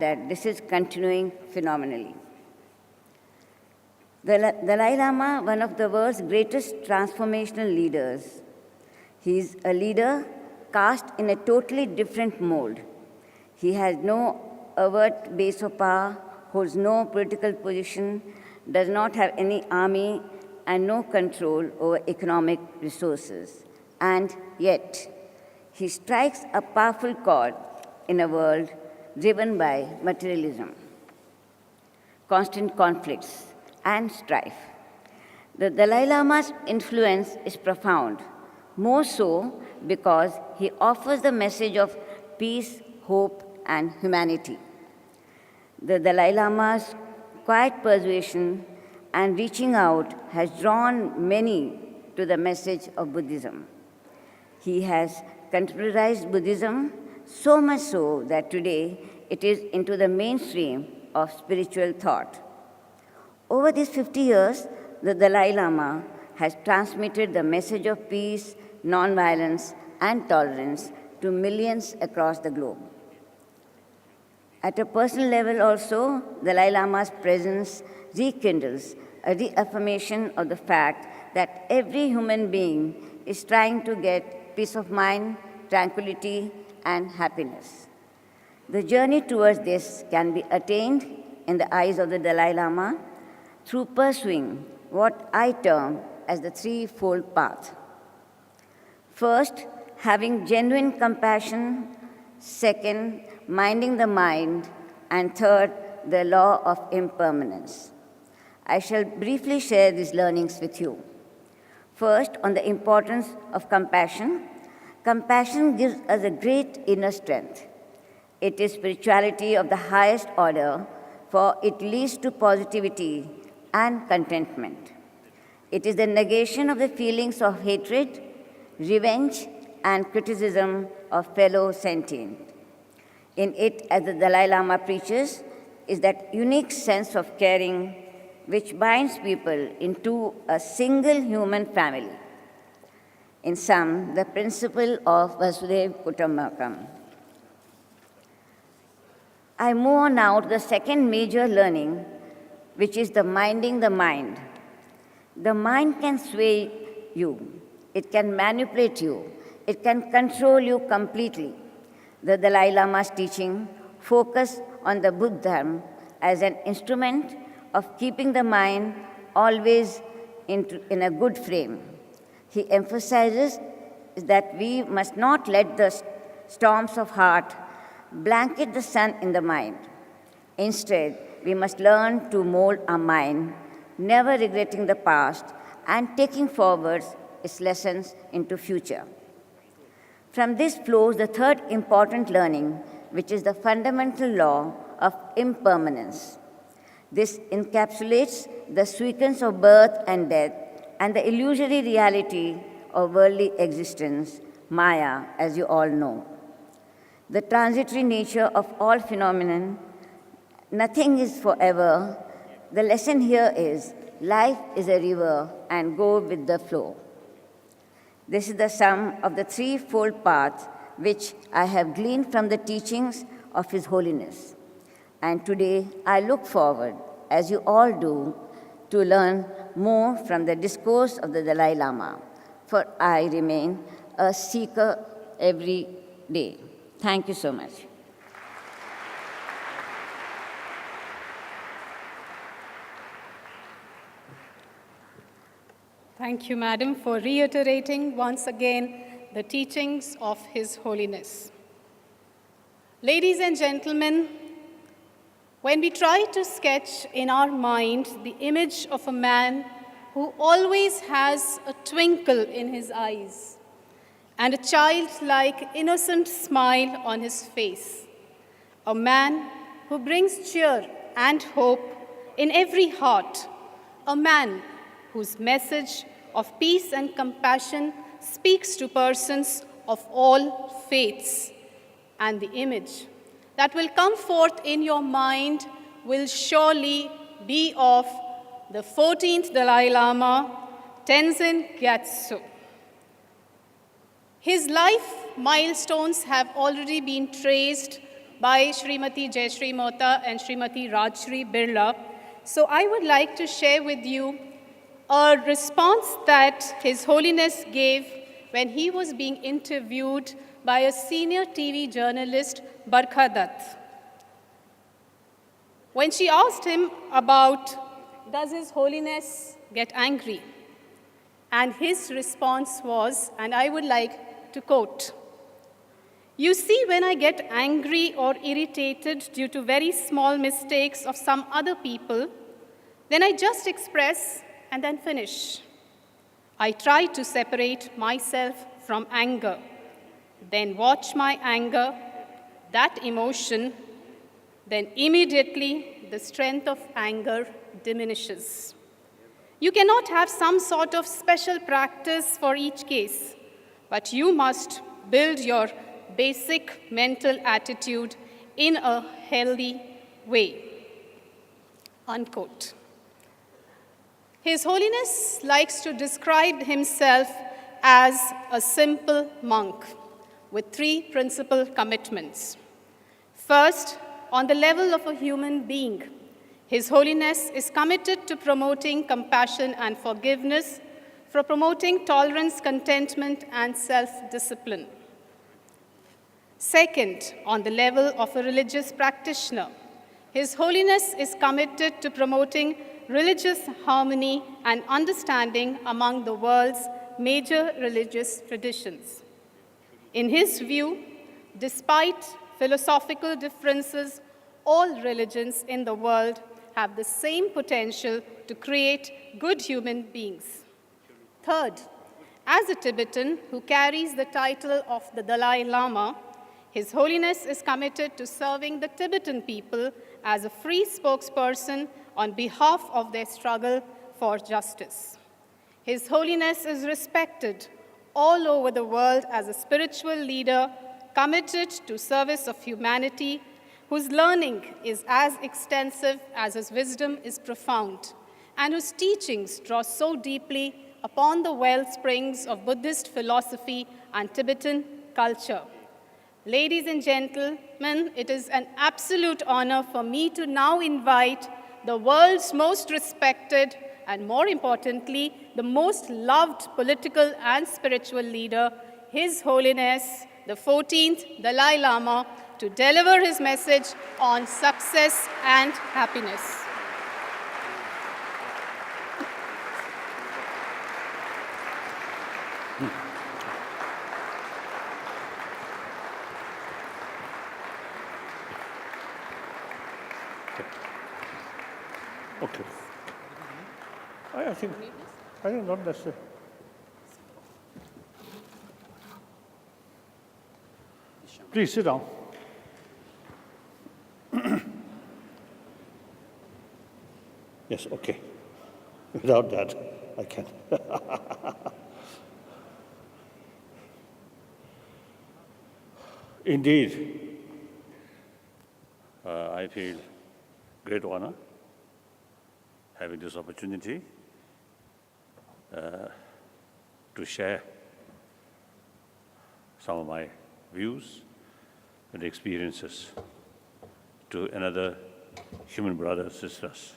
that this is continuing phenomenally. The Dalai Lama, one of the world's greatest transformational leaders, he is a leader cast in a totally different mold. He has no overt base of power, holds no political position, does not have any army, and no control over economic resources. And yet, he strikes a powerful chord in a world driven by materialism, constant conflicts, and strife. The Dalai Lama's influence is profound, more so because he offers the message of peace, hope, and humanity. The Dalai Lama's quiet persuasion and reaching out has drawn many to the message of Buddhism. He has contemporarized Buddhism so much so that today it is into the mainstream of spiritual thought. Over these 50 years, the Dalai Lama has transmitted the message of peace, nonviolence, and tolerance to millions across the globe. At a personal level also, Dalai Lama's presence rekindles a reaffirmation of the fact that every human being is trying to get peace of mind, tranquility, and happiness. The journey towards this can be attained in the eyes of the Dalai Lama through pursuing what I term as the threefold path. First, having genuine compassion. Second, minding the mind. And third, the law of impermanence. I shall briefly share these learnings with you. First, on the importance of compassion. Compassion gives us a great inner strength. It is spirituality of the highest order, for it leads to positivity and contentment. It is the negation of the feelings of hatred, revenge, and criticism of fellow sentient. In it, as the Dalai Lama preaches, is that unique sense of caring which binds people into a single human family. In sum, the principle of Vasudhaiva Kutumbakam. I move on now to the second major learning, which is the minding the mind. The mind can sway you. It can manipulate you. It can control you completely. The Dalai Lama's teaching focus on the Buddha as an instrument of keeping the mind always in a good frame. He emphasizes that we must not let the storms of heart blanket the sun in the mind. Instead, we must learn to mold our mind, never regretting the past and taking forward its lessons into future. From this flows the third important learning, which is the fundamental law of impermanence. This encapsulates the sequence of birth and death and the illusory reality of worldly existence, Maya, as you all know. The transitory nature of all phenomenon, nothing is forever. The lesson here is life is a river and go with the flow. This is the sum of the threefold path which I have gleaned from the teachings of His Holiness. And today I look forward, as you all do, to learn more from the discourse of the Dalai Lama, for I remain a seeker every day. Thank you so much. Thank you, Madam, for reiterating once again the teachings of His Holiness. Ladies and gentlemen, when we try to sketch in our mind the image of a man who always has a twinkle in his eyes and a childlike, innocent smile on his face, a man who brings cheer and hope in every heart, a man whose message of peace and compassion speaks to persons of all faiths. And the image that will come forth in your mind will surely be of the 14th Dalai Lama, Tenzin Gyatso. His life milestones have already been traced by Srimati Jayashree Mohta and Srimati Rajshri Birla. So I would like to share with you a response that His Holiness gave when he was being interviewed by a senior TV journalist, Barkha Dutt. When she asked him about, does His Holiness get angry? And his response was, and I would like to quote, "You see, when I get angry or irritated due to very small mistakes of some other people, then I just express and then finish. I try to separate myself from anger, then watch my anger, that emotion, then immediately the strength of anger diminishes. You cannot have some sort of special practice for each case, but you must build your basic mental attitude in a healthy way." Unquote. His Holiness likes to describe himself as a simple monk with three principal commitments. First, on the level of a human being, His Holiness is committed to promoting compassion and forgiveness, for promoting tolerance, contentment, and self-discipline. Second, on the level of a religious practitioner, His Holiness is committed to promoting religious harmony and understanding among the world's major religious traditions. In his view, despite philosophical differences, all religions in the world have the same potential to create good human beings. Third, as a Tibetan who carries the title of the Dalai Lama, His Holiness is committed to serving the Tibetan people as a free spokesperson on behalf of their struggle for justice. His Holiness is respected all over the world as a spiritual leader committed to service of humanity, whose learning is as extensive as his wisdom is profound, and whose teachings draw so deeply upon the well springs of Buddhist philosophy and Tibetan culture. Ladies and gentlemen, it is an absolute honor for me to now invite the world's most respected and, more importantly, the most loved political and spiritual leader, His Holiness, the 14th Dalai Lama, to deliver his message on success and happiness. Okay. I think not necessary. Please sit down. Yes, okay. Without that, I can't. Indeed, I feel great honor having this opportunity to share some of my views and experiences to another human brothers, sisters.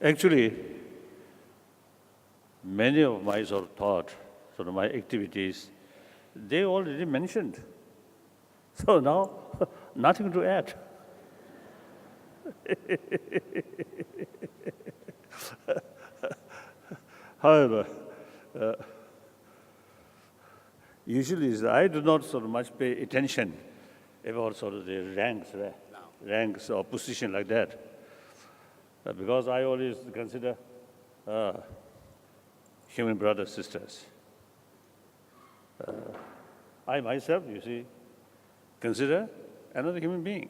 Actually, many of my sort of thought, sort of my activities, they already mentioned. So now, nothing to add. However, usually I do not sort of much pay attention about sort of the ranks or position like that, because I always consider human brothers, sisters. I myself, you see, consider another human being.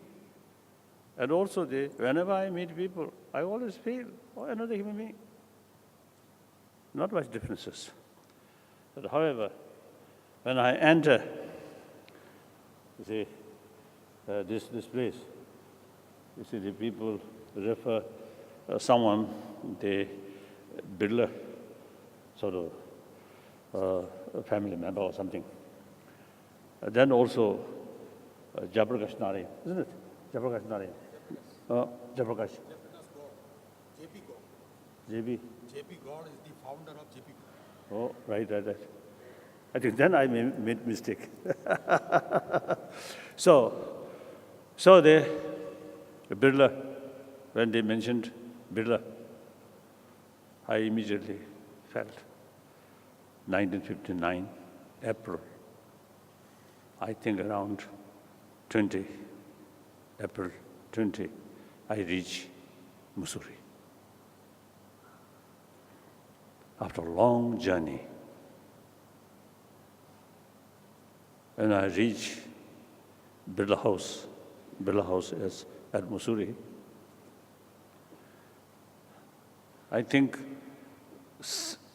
And also, whenever I meet people, I always feel, oh, another human being. Not much differences. But however, when I enter, you see, this place, You see, the people refer someone, they build sort of a family member or something. Then also Jayaprakash Narayan, isn't it? Jayaprakash Narayan. Jayaprakash. JP God. JB. JP God is the founder of JP God. Oh, right. I think then I made mistake. So they, Birla, when they mentioned Birla, I immediately felt 1959, April, I think around 20, April 20, I reached Mussoorie. After a long journey, when I reached Birla House is at Mussoorie, I think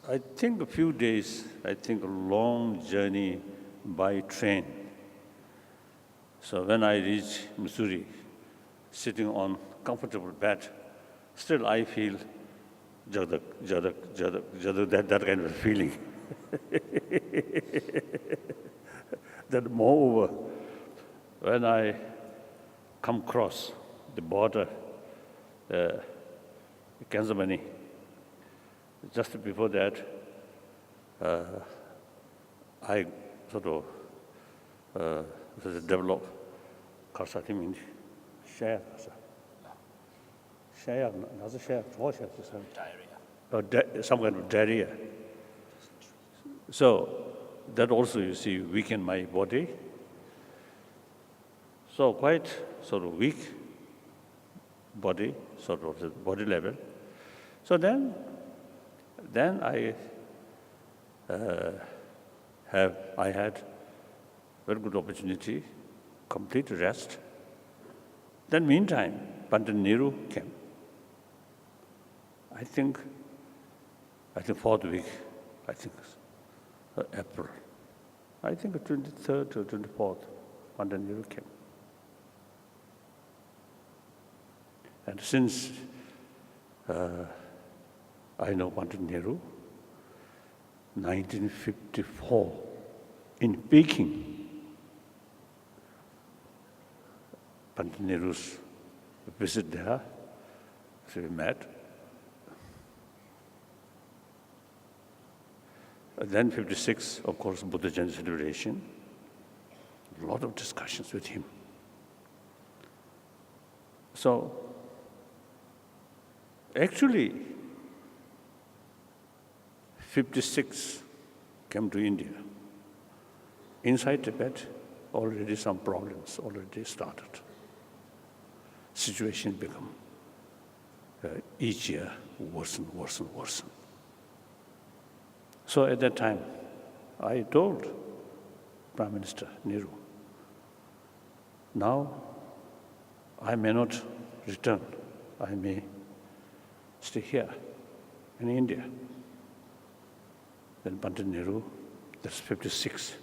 a few days, a long journey by train. So when I reached Mussoorie, sitting on comfortable bed, still I feel jadak, that kind of feeling. That moreover, when I come across the border, Kansamani, just before that, I sort of developed Karsati means share. Share, another share, diarrhea. Some kind of diarrhea. So that also, you see, weakened my body. So quite sort of weak body, sort of the body level. So then I had very good opportunity, complete rest. Then meantime, Pandit Nehru came. I think fourth week, April. I think 23rd or 24th, Pandit Nehru came. And since I know Pandit Nehru, 1954, in Peking, Pandit Nehru's visit there, so we met. Then 56, of course, Buddha Jayanti celebration. A lot of discussions with him. So, actually, 56 came to India. Inside Tibet, already some problems already started. Situation become each year worsen. So at that time, I told Prime Minister Nehru, now I may not return, I may stay here in India. Then Pandit Nehru, that's 56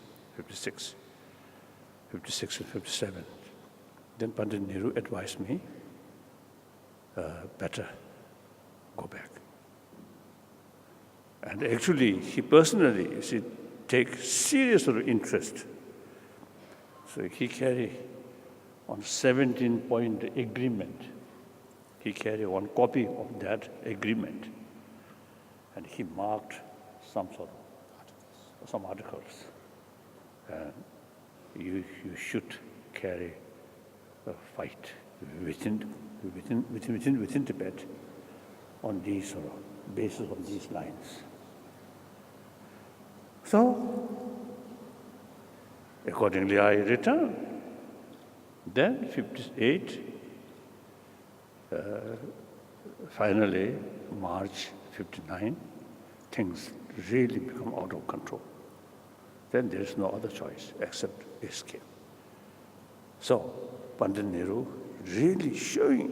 and 57. Then Pandit Nehru advised me, better go back. And actually, he personally take serious sort of interest. So he carried on 17-point agreement. He carried one copy of that agreement, and he marked some articles. And you should carry a fight within Tibet on these sort of basis on these lines. So, accordingly, I returned. Then, 58, finally, March 59, things really become out of control. Then there is no other choice except escape. So, Pandit Nehru really showing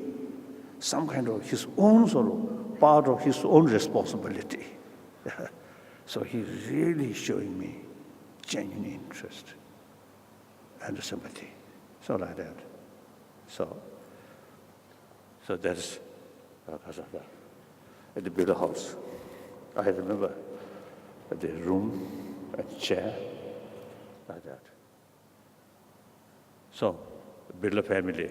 some kind of his own sort of part of his own responsibility. So he's really showing me genuine interest and sympathy. So like that. So So that's Kazakh. At the Buddha house. I remember the room, a chair, like that. So, Birla family.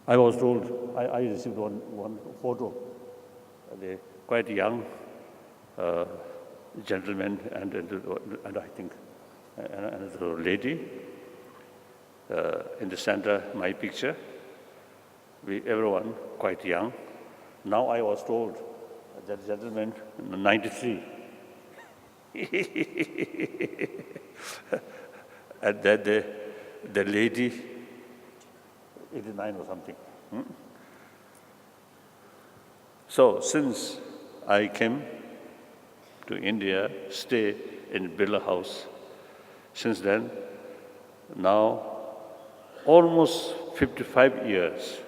I was told, I received one photo, the quite young gentleman and I think another lady in the center, my picture. Everyone quite young. Now I was told that gentleman, 93. And that the lady, 89 or something. So since I came to India, stay in Birla house, since then, now almost 55 years.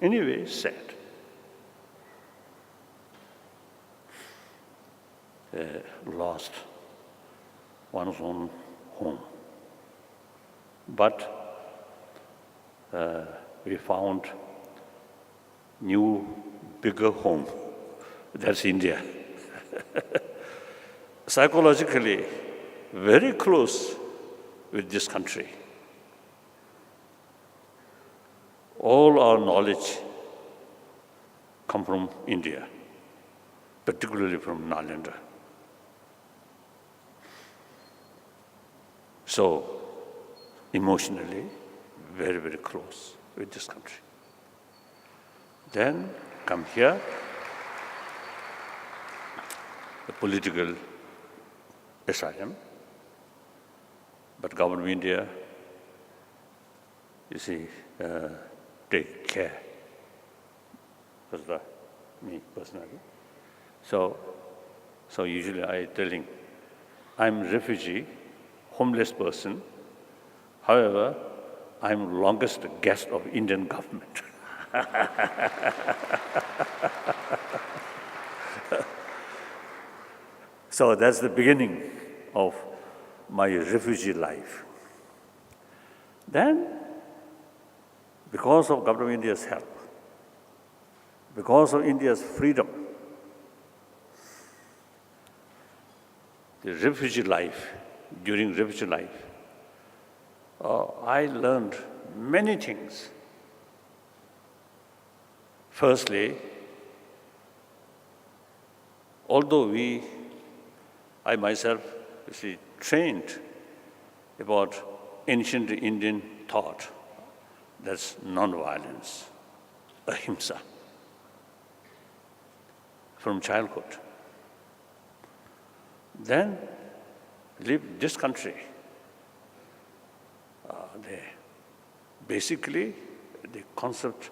Anyway, sad. Lost one's own home. But we found new, bigger home. That's India. Psychologically, very close with this country. All our knowledge come from India, particularly from Nalanda. So, emotionally, very, very close with this country. Then come here, the political asylum, but government of India, you see, take care. That's me personally. So usually I telling, I'm refugee, homeless person. However, I'm longest guest of Indian government. So that's the beginning of my refugee life. Then, because of government of India's help, because of India's freedom, the refugee life, during refugee life, I learned many things. Firstly, although I myself, you see, trained about ancient Indian thought, that's non-violence, ahimsa, from childhood. Then live this country. Basically, the concept,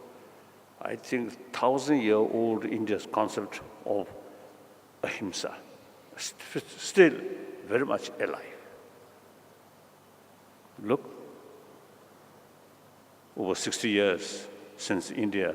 I think 1,000-year-old India's concept of ahimsa, still very much alive. Look, over 60 years since India